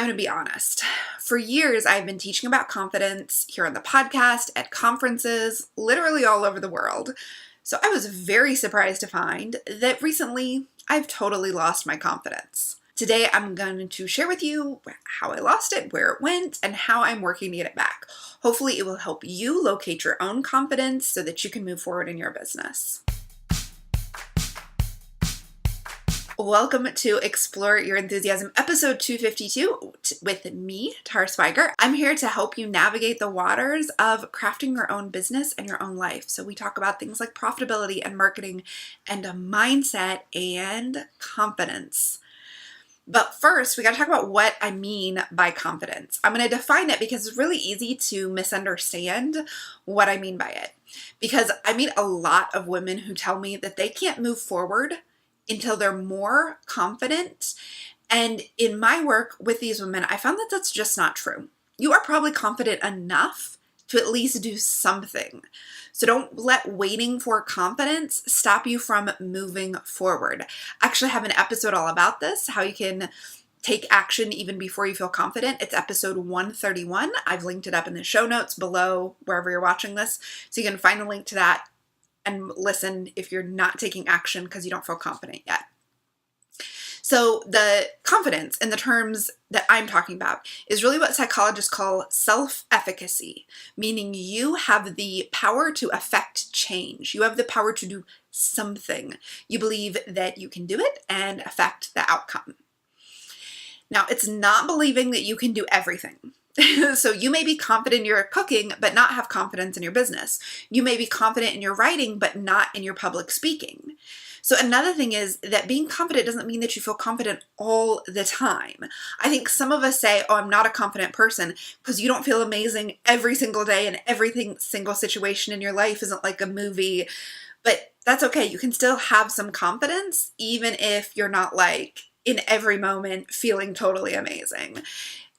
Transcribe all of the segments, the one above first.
I'm going to be honest. For years, I've been teaching about confidence here on the podcast, at conferences, literally all over the world. So I was very surprised to find that recently I've totally lost my confidence. Today, I'm going to share with you how I lost it, where it went, and how I'm working to get it back. Hopefully, it will help you locate your own confidence so that you can move forward in your business. Welcome to Explore Your Enthusiasm, episode 252 with me, Swiger. I'm here to help you navigate the waters of crafting your own business and your own life. So we talk about things like profitability and marketing and a mindset and confidence. But first, we got to talk about what I mean by confidence. I'm going to define it because it's really easy to misunderstand what I mean by it. Because I meet a lot of women who tell me that they can't move forward until they're more confident. And in my work with these women, I found that that's just not true. You are probably confident enough to at least do something. So don't let waiting for confidence stop you from moving forward. I actually have an episode all about this, how you can take action even before you feel confident. It's episode 131. I've linked it up in the show notes below wherever you're watching this. So you can find a link to that and listen if you're not taking action because you don't feel confident yet. So the confidence in the terms that I'm talking about is really what psychologists call self-efficacy, meaning you have the power to affect change. You have the power to do something. You believe that you can do it and affect the outcome. Now, it's not believing that you can do everything. So you may be confident in your cooking, but not have confidence in your business. You may be confident in your writing, but not in your public speaking. So another thing is that being confident doesn't mean that you feel confident all the time. I think some of us say, oh, I'm not a confident person because you don't feel amazing every single day and every single situation in your life isn't like a movie. But that's okay. You can still have some confidence even if you're not like in every moment feeling totally amazing.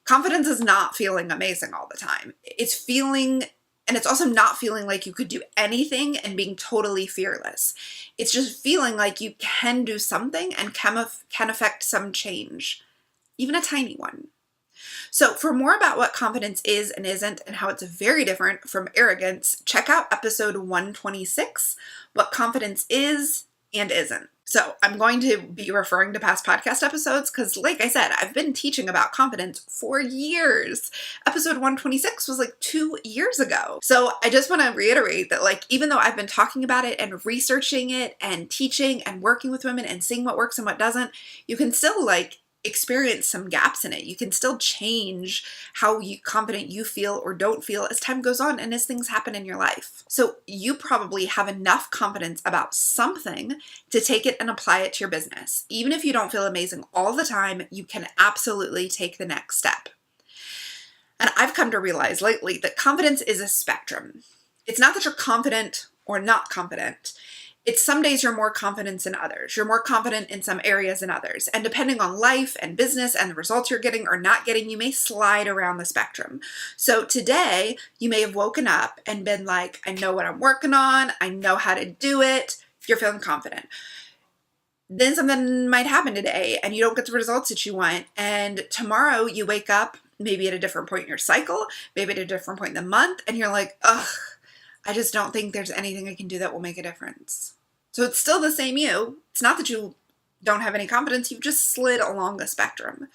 Confidence is not feeling amazing all the time. It's feeling, and it's also not feeling like you could do anything and being totally fearless. It's just feeling like you can do something and can affect some change, even a tiny one. So for more about what confidence is and isn't and how it's very different from arrogance, check out episode 126, What Confidence Is and Isn't. So I'm going to be referring to past podcast episodes because, like I said, I've been teaching about confidence for years. Episode 126 was like 2 years ago. So I just want to reiterate that, like, even though I've been talking about it and researching it and teaching and working with women and seeing what works and what doesn't, you can still experience some gaps in it. You can still change how confident you feel or don't feel as time goes on and as things happen in your life. So you probably have enough confidence about something to take it and apply it to your business. Even if you don't feel amazing all the time, you can absolutely take the next step. And I've come to realize lately that confidence is a spectrum. It's not that you're confident or not confident. It's some days you're more confident than others. You're more confident in some areas than others. And depending on life and business and the results you're getting or not getting, you may slide around the spectrum. So today, you may have woken up and been like, I know what I'm working on. I know how to do it. You're feeling confident. Then something might happen today and you don't get the results that you want. And tomorrow you wake up maybe at a different point in your cycle, maybe at a different point in the month, and you're like, ugh, I just don't think there's anything I can do that will make a difference. So it's still the same you. It's not that you don't have any confidence. You've just slid along the spectrum.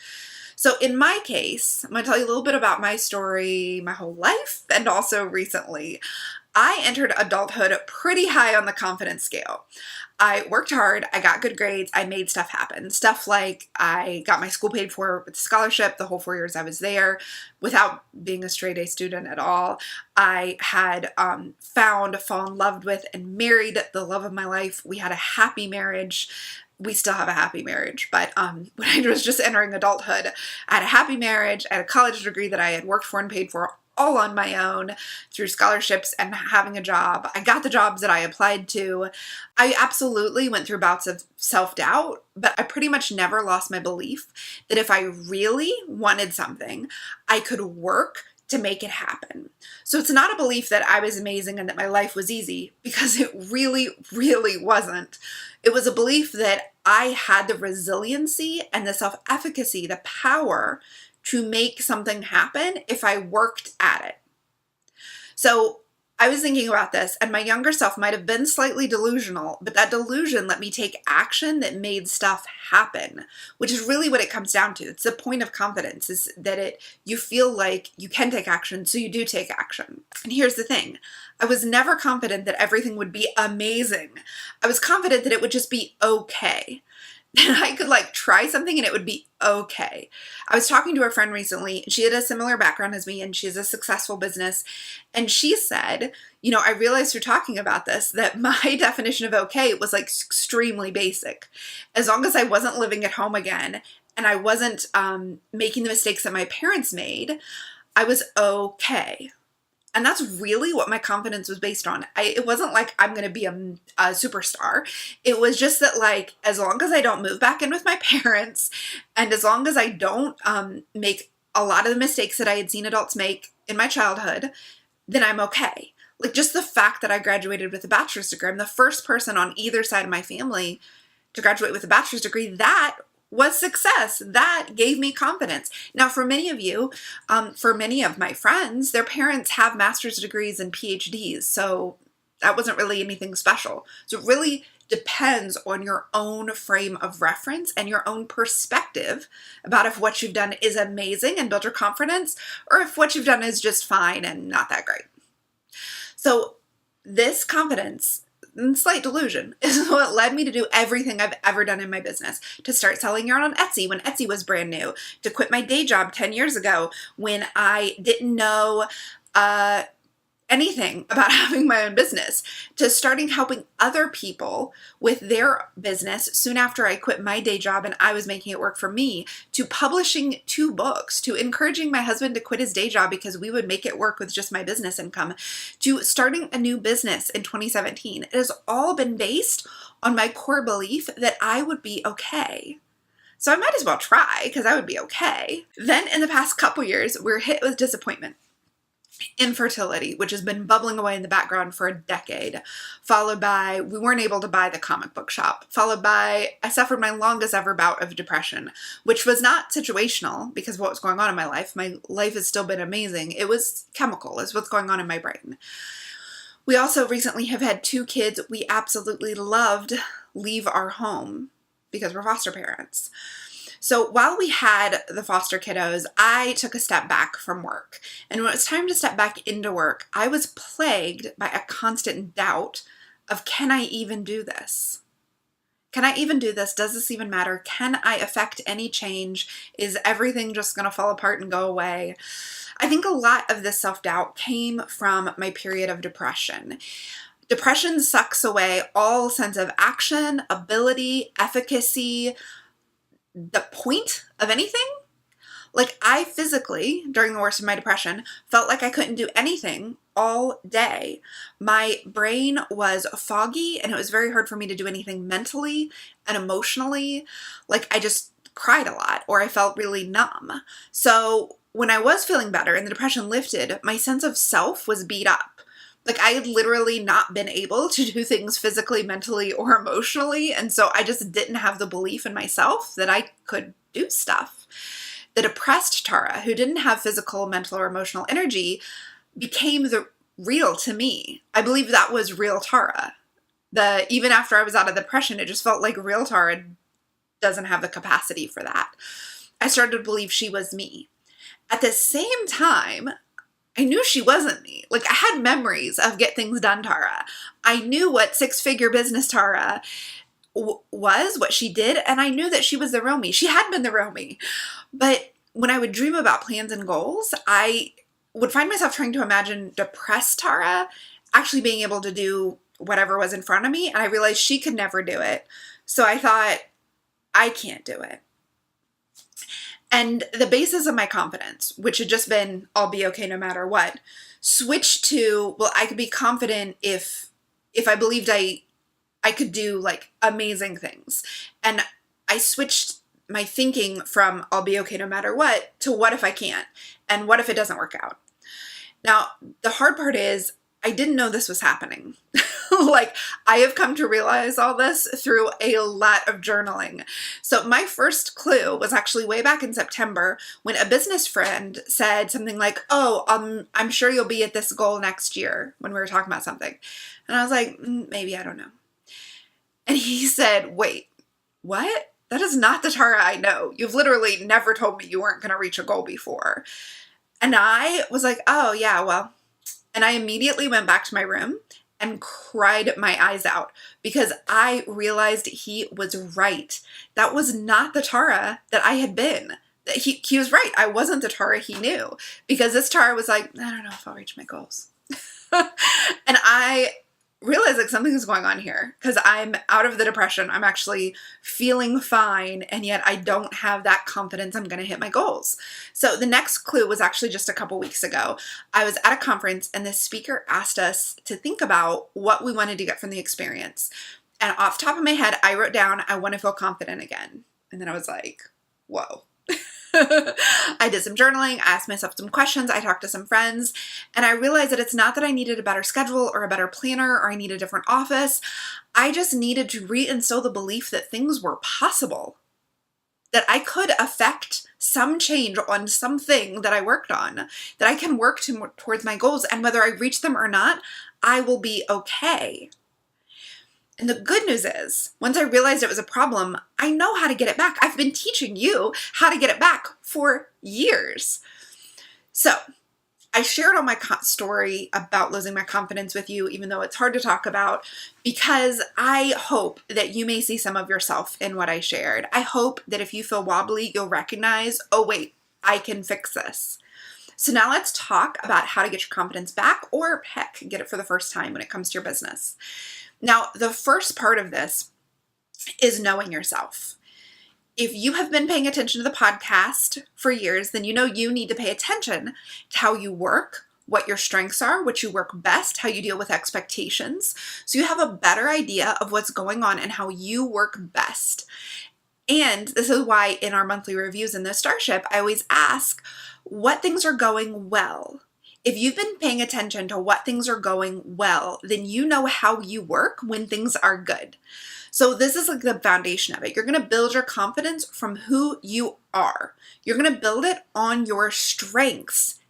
So in my case, I'm going to tell you a little bit about my story, my whole life, and also recently. I entered adulthood pretty high on the confidence scale. I worked hard, I got good grades, I made stuff happen. Stuff like I got my school paid for with a scholarship the whole 4 years I was there without being a straight A student at all. I had fallen in love with, and married the love of my life. We had a happy marriage. We still have a happy marriage, but when I was just entering adulthood, I had a happy marriage, I had a college degree that I had worked for and paid for all on my own through scholarships and having a job. I got the jobs that I applied to. I absolutely went through bouts of self-doubt, but I pretty much never lost my belief that if I really wanted something, I could work to make it happen. So it's not a belief that I was amazing and that my life was easy, because it really, really wasn't. It was a belief that I had the resiliency and the self-efficacy, the power to make something happen if I worked at it. So I was thinking about this, and my younger self might have been slightly delusional, but that delusion let me take action that made stuff happen, which is really what it comes down to. It's the point of confidence, is that you feel like you can take action, so you do take action. And here's the thing. I was never confident that everything would be amazing. I was confident that it would just be okay. That I could try something and it would be okay. I was talking to a friend recently. She had a similar background as me and she has a successful business. And she said, I realized through talking about this that my definition of okay was extremely basic. As long as I wasn't living at home again and I wasn't making the mistakes that my parents made, I was okay. And that's really what my confidence was based on. It wasn't like I'm going to be a superstar. It was just that as long as I don't move back in with my parents and as long as I don't make a lot of the mistakes that I had seen adults make in my childhood, then I'm okay. Just the fact that I graduated with a bachelor's degree, I'm the first person on either side of my family to graduate with a bachelor's degree. That was success. That gave me confidence. Now, for many of you, for many of my friends, their parents have master's degrees and PhDs, so that wasn't really anything special. So it really depends on your own frame of reference and your own perspective about if what you've done is amazing and build your confidence, or if what you've done is just fine and not that great. So this confidence and slight delusion is what led me to do everything I've ever done in my business. To start selling yarn on Etsy when Etsy was brand new. To quit my day job 10 years ago when I didn't know anything about having my own business. To starting helping other people with their business soon after I quit my day job and I was making it work for me. To publishing 2 books. To encouraging my husband to quit his day job because we would make it work with just my business income. To starting a new business in 2017. It has all been based on my core belief that I would be okay. So I might as well try because I would be okay. Then in the past couple years, we're hit with disappointment. Infertility, which has been bubbling away in the background for a decade, followed by we weren't able to buy the comic book shop, followed by I suffered my longest ever bout of depression, which was not situational because of what was going on in my life. My life has still been amazing. It was chemical, is what's going on in my brain. We also recently have had 2 kids we absolutely loved leave our home because we're foster parents. So while we had the foster kiddos, I took a step back from work. And when it was time to step back into work, I was plagued by a constant doubt of, can I even do this? Can I even do this? Does this even matter? Can I affect any change? Is everything just going to fall apart and go away? I think a lot of this self-doubt came from my period of depression. Depression sucks away all sense of action, ability, efficacy, the point of anything. I physically, during the worst of my depression, felt like I couldn't do anything all day. My brain was foggy and it was very hard for me to do anything mentally and emotionally. I just cried a lot or I felt really numb. So when I was feeling better and the depression lifted, my sense of self was beat up. I had literally not been able to do things physically, mentally, or emotionally. And so I just didn't have the belief in myself that I could do stuff. The depressed Tara, who didn't have physical, mental, or emotional energy, became the real to me. I believe that was real Tara. Even after I was out of the depression, it just felt like real Tara doesn't have the capacity for that. I started to believe she was me. At the same time, I knew she wasn't me. I had memories of get things done Tara. I knew what 6-figure business Tara was, what she did, and I knew that she was the real me. She had been the real me. But when I would dream about plans and goals, I would find myself trying to imagine depressed Tara actually being able to do whatever was in front of me, and I realized she could never do it. So I thought, I can't do it. And the basis of my confidence, which had just been, I'll be okay no matter what, switched to, well, I could be confident if I believed I could do amazing things. And I switched my thinking from I'll be okay no matter what to what if I can't? And what if it doesn't work out? Now, the hard part is I didn't know this was happening. Like, I have come to realize all this through a lot of journaling. So my first clue was actually way back in September when a business friend said something like, oh, I'm sure you'll be at this goal next year, when we were talking about something. And I was like, maybe, I don't know. And he said, wait, what? That is not the Tara I know. You've literally never told me you weren't going to reach a goal before. And I was like, oh yeah, well. And I immediately went back to my room and cried my eyes out because I realized he was right. That was not the Tara that I had been. He was right. I wasn't the Tara he knew, because this Tara was like, I don't know if I'll reach my goals. And I realized like something is going on here because I'm out of the depression. I'm actually feeling fine, and yet I don't have that confidence I'm going to hit my goals. So the next clue was actually just a couple weeks ago. I was at a conference and the speaker asked us to think about what we wanted to get from the experience. And off the top of my head, I wrote down, I want to feel confident again. And then I was like, whoa. I did some journaling, I asked myself some questions, I talked to some friends, and I realized that it's not that I needed a better schedule or a better planner or I need a different office. I just needed to reinstill the belief that things were possible, that I could affect some change on something that I worked on, that I can work towards my goals, and whether I reach them or not, I will be okay. And the good news is, once I realized it was a problem, I know how to get it back. I've been teaching you how to get it back for years. So I shared all my story about losing my confidence with you, even though it's hard to talk about, because I hope that you may see some of yourself in what I shared. I hope that if you feel wobbly, you'll recognize, oh wait, I can fix this. So now let's talk about how to get your confidence back, or heck, get it for the first time when it comes to your business. Now, the first part of this is knowing yourself. If you have been paying attention to the podcast for years, then you know you need to pay attention to how you work, what your strengths are, what you work best, how you deal with expectations, so you have a better idea of what's going on and how you work best. And this is why in our monthly reviews in the Starship, I always ask what things are going well. If you've been paying attention to what things are going well, then you know how you work when things are good. So this is like the foundation of it. You're going to build your confidence from who you are. You're going to build it on your strengths.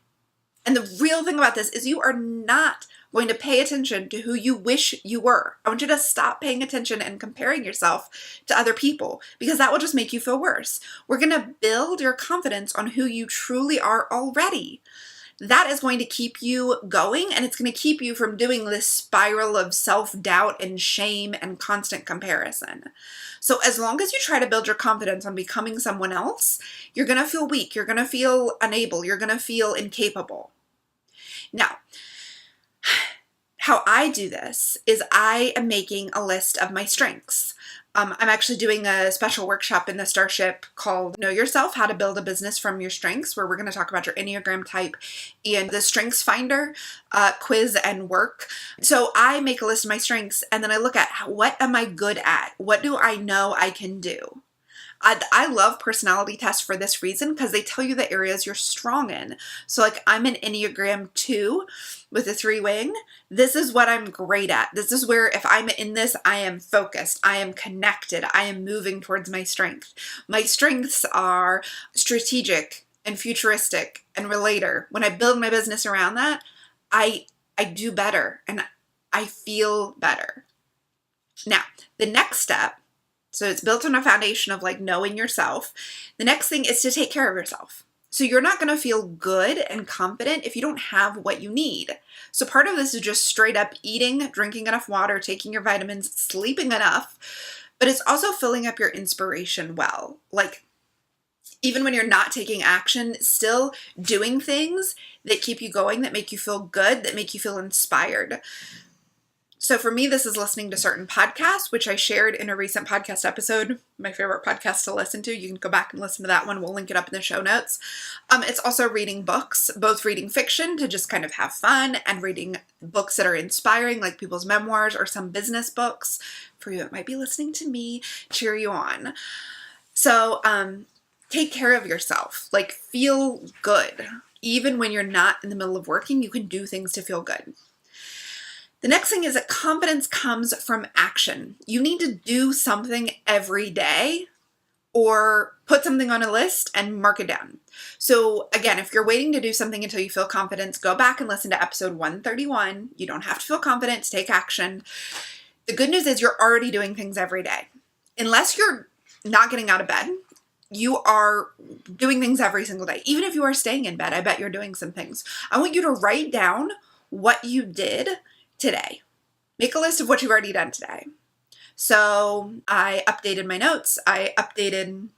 And the real thing about this is you are not going to pay attention to who you wish you were. I want you to stop paying attention and comparing yourself to other people, because that will just make you feel worse. We're going to build your confidence on who you truly are already. That is going to keep you going, and it's going to keep you from doing this spiral of self-doubt and shame and constant comparison. So as long as you try to build your confidence on becoming someone else, you're going to feel weak, you're going to feel unable, you're going to feel incapable. Now, how I do this is I am making a list of my strengths. I'm actually doing a special workshop in the Starship called Know Yourself, How to Build a Business from Your Strengths, where we're going to talk about your Enneagram type and the Strengths Finder quiz and work. So I make a list of my strengths, and then I look at what am I good at? What do I know I can do? I love personality tests for this reason, because they tell you the areas you're strong in. So like I'm an Enneagram 2 with a 3-wing. This is what I'm great at. This is where if I'm in this, I am focused, I am connected, I am moving towards my strength. My strengths are strategic and futuristic and relator. When I build my business around that, I do better and I feel better. Now, the next step, so it's built on a foundation of like knowing yourself. The next thing is to take care of yourself. So you're not going to feel good and confident if you don't have what you need. So part of this is just straight up eating, drinking enough water, taking your vitamins, sleeping enough, but it's also filling up your inspiration well. Like even when you're not taking action, still doing things that keep you going, that make you feel good, that make you feel inspired. So for me, this is listening to certain podcasts, which I shared in a recent podcast episode, my favorite podcast to listen to. You can go back and listen to that one. We'll link it up in the show notes. It's also reading books, both reading fiction to just kind of have fun and reading books that are inspiring, like people's memoirs or some business books. For you, it might be listening to me cheer you on. So take care of yourself, like feel good. Even when you're not in the middle of working, you can do things to feel good. The next thing is that confidence comes from action. You need to do something every day or put something on a list and mark it down. So again, if you're waiting to do something until you feel confident, go back and listen to episode 131. You don't have to feel confident to take action. The good news is you're already doing things every day. Unless you're not getting out of bed, you are doing things every single day. Even if you are staying in bed, I bet you're doing some things. I want you to write down what you did today. Make a list of what you've already done today. So I updated my notes. I updated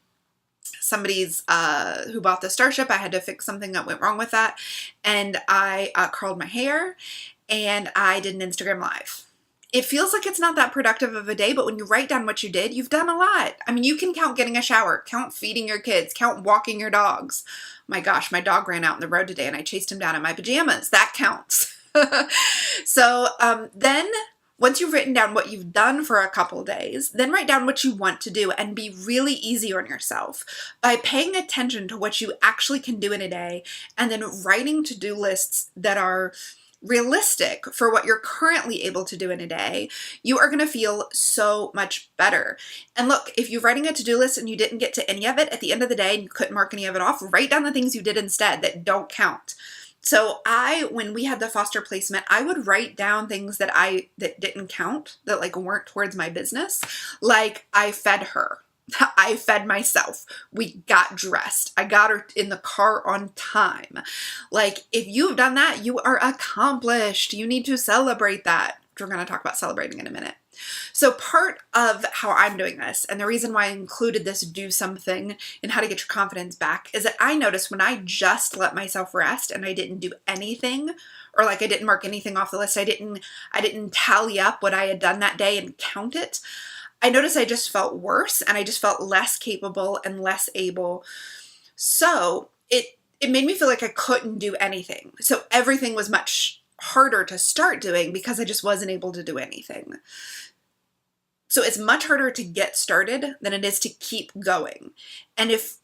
somebody's who bought the Starship. I had to fix something that went wrong with that. And I curled my hair and I did an Instagram Live. It feels like it's not that productive of a day, but when you write down what you did, you've done a lot. I mean, you can count getting a shower, count feeding your kids, count walking your dogs. My gosh, my dog ran out in the road today and I chased him down in my pajamas. That counts. So then once you've written down what you've done for a couple days, then write down what you want to do and be really easy on yourself by paying attention to what you actually can do in a day and then writing to-do lists that are realistic for what you're currently able to do in a day. You are going to feel so much better. And look, if you're writing a to-do list and you didn't get to any of it at the end of the day and you couldn't mark any of it off, write down the things you did instead that don't count. So when we had the foster placement, I would write down things that didn't count, that like weren't towards my business. Like I fed her. I fed myself. We got dressed. I got her in the car on time. Like if you've done that, you are accomplished. You need to celebrate that. We're going to talk about celebrating in a minute. So part of how I'm doing this, and the reason why I included this do something in how to get your confidence back, is that I noticed when I just let myself rest and I didn't do anything, or like I didn't mark anything off the list, I didn't tally up what I had done that day and count it, I noticed I just felt worse and I just felt less capable and less able. So it made me feel like I couldn't do anything. So everything was much harder to start doing because I just wasn't able to do anything. So it's much harder to get started than it is to keep going. And if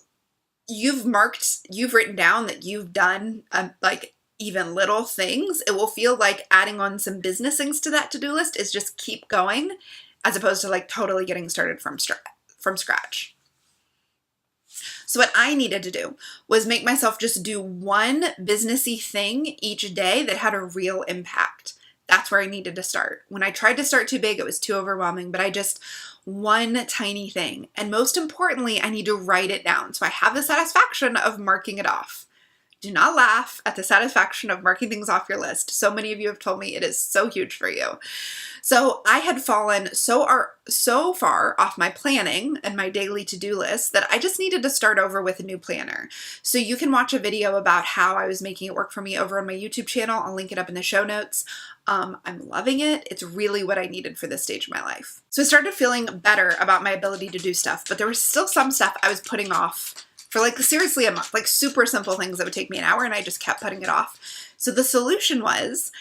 you've written down that you've done like even little things, it will feel like adding on some business things to that to-do list is just keep going, as opposed to like totally getting started from scratch. So what I needed to do was make myself just do one businessy thing each day that had a real impact. That's where I needed to start. When I tried to start too big, it was too overwhelming, but one tiny thing. And most importantly, I need to write it down. So I have the satisfaction of marking it off. Do not laugh at the satisfaction of marking things off your list. So many of you have told me it is so huge for you. So I had fallen so far off my planning and my daily to-do list that I just needed to start over with a new planner. So you can watch a video about how I was making it work for me over on my YouTube channel. I'll link it up in the show notes. I'm loving it. It's really what I needed for this stage of my life. So I started feeling better about my ability to do stuff, but there was still some stuff I was putting off for like seriously a month, like super simple things that would take me an hour, and I just kept putting it off. So the solution was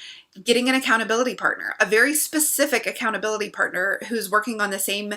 getting an accountability partner, a very specific accountability partner who's working on the same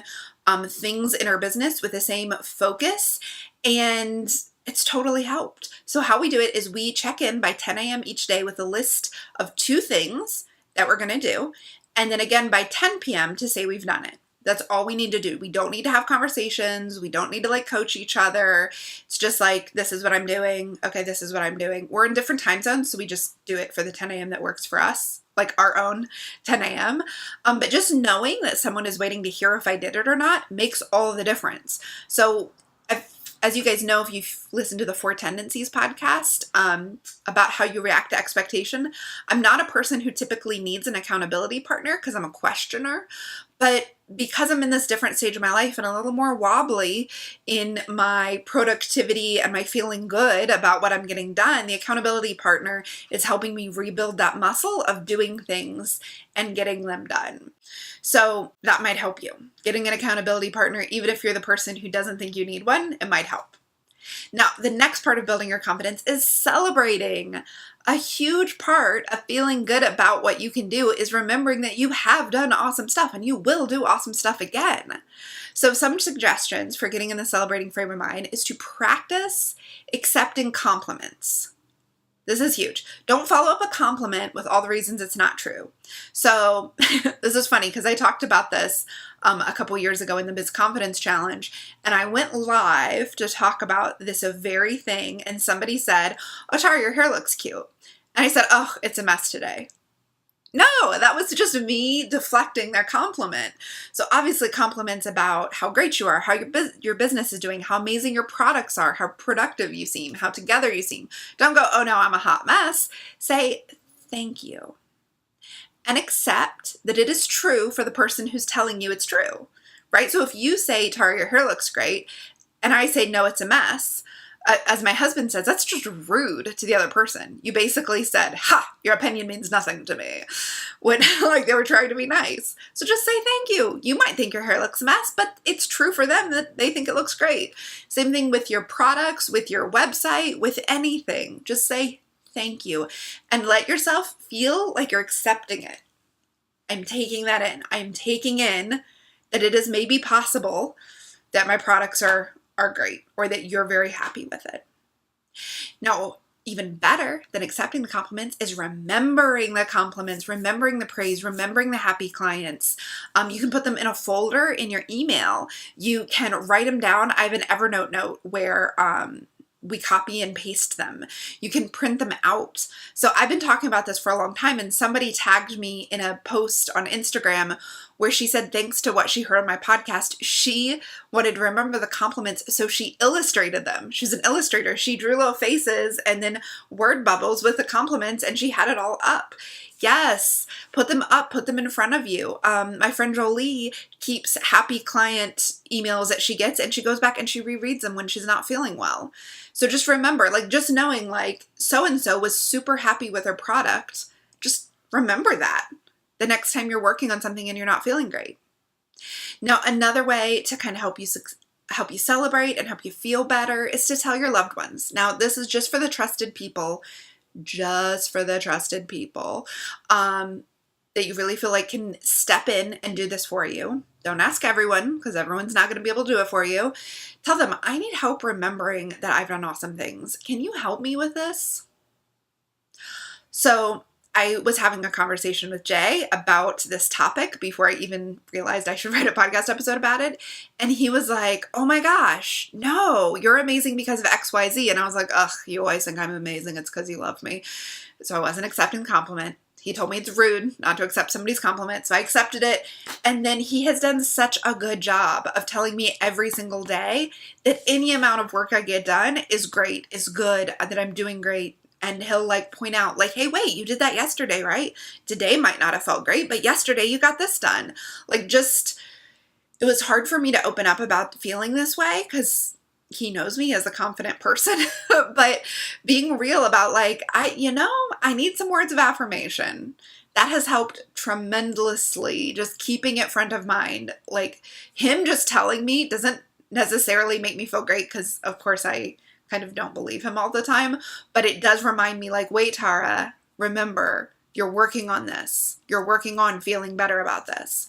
things in our business with the same focus, and it's totally helped. So how we do it is we check in by 10 a.m. each day with a list of 2 things that we're going to do, and then again by 10 p.m. to say we've done it. That's all we need to do. We don't need to have conversations. We don't need to like coach each other. It's just like, this is what I'm doing. Okay, this is what I'm doing. We're in different time zones, so we just do it for the 10 a.m. that works for us, like our own 10 a.m. But just knowing that someone is waiting to hear if I did it or not makes all the difference. So as you guys know, if you've listened to the 4 Tendencies podcast about how you react to expectation, I'm not a person who typically needs an accountability partner because I'm a questioner. But because I'm in this different stage of my life and a little more wobbly in my productivity and my feeling good about what I'm getting done, the accountability partner is helping me rebuild that muscle of doing things and getting them done. So that might help you. Getting an accountability partner, even if you're the person who doesn't think you need one, it might help. Now, the next part of building your confidence is celebrating. A huge part of feeling good about what you can do is remembering that you have done awesome stuff and you will do awesome stuff again. So some suggestions for getting in the celebrating frame of mind is to practice accepting compliments. This is huge. Don't follow up a compliment with all the reasons it's not true. So this is funny because I talked about this a couple years ago in the Biz Confidence Challenge, and I went live to talk about this very thing, and somebody said, "Oh, Tara, your hair looks cute." And I said, "Oh, it's a mess today." No, that was just me deflecting their compliment. So obviously compliments about how great you are, how your business is doing, how amazing your products are, how productive you seem, how together you seem. Don't go, "Oh no, I'm a hot mess." Say, "Thank you." And accept that it is true for the person who's telling you it's true, right? So if you say, "Tara, your hair looks great," and I say, "No, it's a mess," as my husband says, that's just rude to the other person. You basically said, "Ha, your opinion means nothing to me," when like they were trying to be nice. So just say thank you. You might think your hair looks a mess, but it's true for them that they think it looks great. Same thing with your products, with your website, with anything. Just say thank you and let yourself feel like you're accepting it. I'm taking that in. I'm taking in that it is maybe possible that my products are great or that you're very happy with it. Now, even better than accepting the compliments is remembering the compliments, remembering the praise, remembering the happy clients. You can put them in a folder in your email. You can write them down. I have an Evernote note where we copy and paste them. You can print them out. So I've been talking about this for a long time, and somebody tagged me in a post on Instagram where she said, thanks to what she heard on my podcast, she wanted to remember the compliments, so she illustrated them. She's an illustrator. She drew little faces and then word bubbles with the compliments, and she had it all up. Yes, put them up, put them in front of you. My friend Jolie keeps happy client emails that she gets, and she goes back and she rereads them when she's not feeling well. So just remember, like, just knowing like so-and-so was super happy with her product, just remember that the next time you're working on something and you're not feeling great. Now, another way to kind of help you celebrate and help you feel better is to tell your loved ones. Now, this is just for the trusted people, that you really feel like can step in and do this for you. Don't ask everyone, because everyone's not going to be able to do it for you. Tell them, I need help remembering that I've done awesome things. Can you help me with this? So I was having a conversation with Jay about this topic before I even realized I should write a podcast episode about it. And he was like, "Oh my gosh, no, you're amazing because of XYZ." And I was like, "Ugh, you always think I'm amazing. It's because you love me." So I wasn't accepting the compliment. He told me it's rude not to accept somebody's compliment, so I accepted it. And then he has done such a good job of telling me every single day that any amount of work I get done is great, is good, that I'm doing great. And he'll like point out like, "Hey, wait, you did that yesterday, right? Today might not have felt great, but yesterday you got this done." Like, just, it was hard for me to open up about feeling this way because he knows me as a confident person, but being real about like, I need some words of affirmation. That has helped tremendously, just keeping it front of mind. Like, him just telling me doesn't necessarily make me feel great because, of course, I kind of don't believe him all the time, but it does remind me like, wait, Tara, remember, you're working on this. You're working on feeling better about this.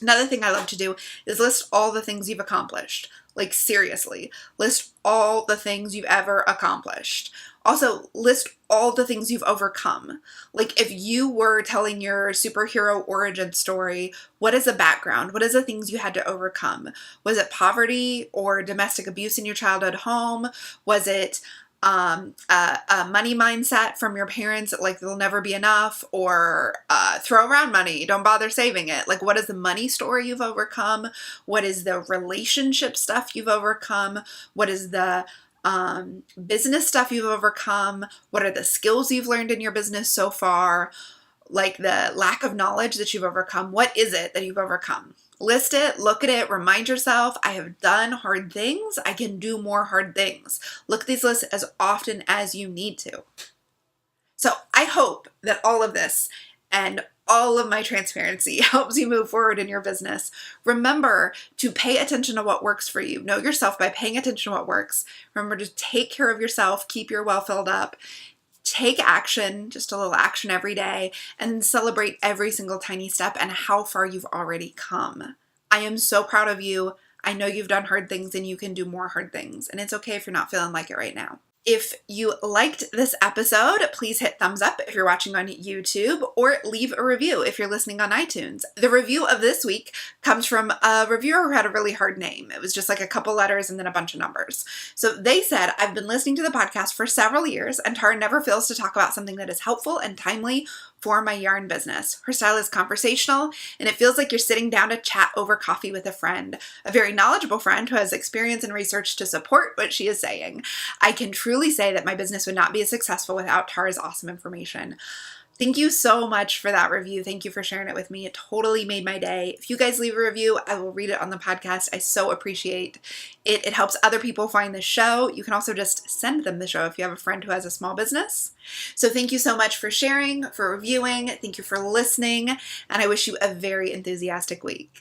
Another thing I love to do is list all the things you've accomplished. Like, seriously, list all the things you've ever accomplished. Also, list all the things you've overcome. Like, if you were telling your superhero origin story, what is the background? What is the things you had to overcome? Was it poverty or domestic abuse in your childhood home? Was it a money mindset from your parents, like there'll never be enough, or throw around money, don't bother saving it? Like, what is the money story you've overcome? What is the relationship stuff you've overcome? What is the business stuff you've overcome? What are the skills you've learned in your business so far? Like, the lack of knowledge that you've overcome. What is it that you've overcome? List it, look at it, remind yourself, I have done hard things. I can do more hard things. Look at these lists as often as you need to. So I hope that all of this and all of my transparency helps you move forward in your business. Remember to pay attention to what works for you. Know yourself by paying attention to what works. Remember to take care of yourself, keep your well filled up. Take action, just a little action every day, and celebrate every single tiny step and how far you've already come. I am so proud of you. I know you've done hard things and you can do more hard things, and it's okay if you're not feeling like it right now. If you liked this episode, please hit thumbs up if you're watching on YouTube, or leave a review if you're listening on iTunes. The review of this week comes from a reviewer who had a really hard name. It was just like a couple letters and then a bunch of numbers. So they said, I've been listening to the podcast for several years, and Tara never fails to talk about something that is helpful and timely for my yarn business. Her style is conversational, and it feels like you're sitting down to chat over coffee with a friend, a very knowledgeable friend who has experience and research to support what she is saying. I can truly say that my business would not be as successful without Tara's awesome information. Thank you so much for that review. Thank you for sharing it with me. It totally made my day. If you guys leave a review, I will read it on the podcast. I so appreciate it. It helps other people find the show. You can also just send them the show if you have a friend who has a small business. So thank you so much for sharing, for reviewing. Thank you for listening, and I wish you a very enthusiastic week.